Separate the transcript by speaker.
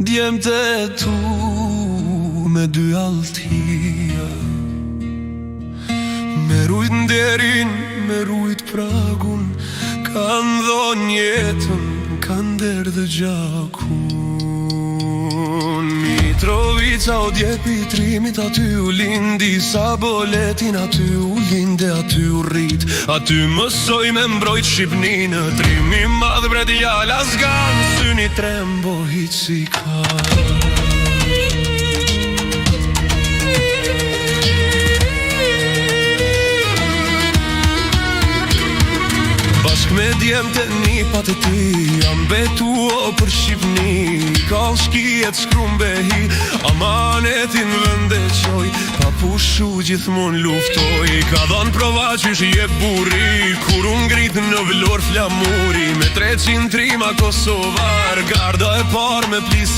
Speaker 1: Djemtë e tu me dy altia, me rujt nderin, me rujt pragun, kanë dhon jetën, kanë derdhë gjakun. Mitrovica o djepi trimit, aty u lindi Saboletin, aty u linde, aty u rrit, aty mësoj me mbrojt Shqipni në trimi madh bre djala zgan, syni trembo hiq si ka. Bashk me djemtë e nipat e ti, jam betuo për Shqipni, kall shkijet shkrum behi, amanetin vënde qoj, pa pushu gjithmon luftoj, ka dhan prova qysh je burri, kur unë ngrit në vlor flamuri, me 300 trima kosovar, garda e par me plisa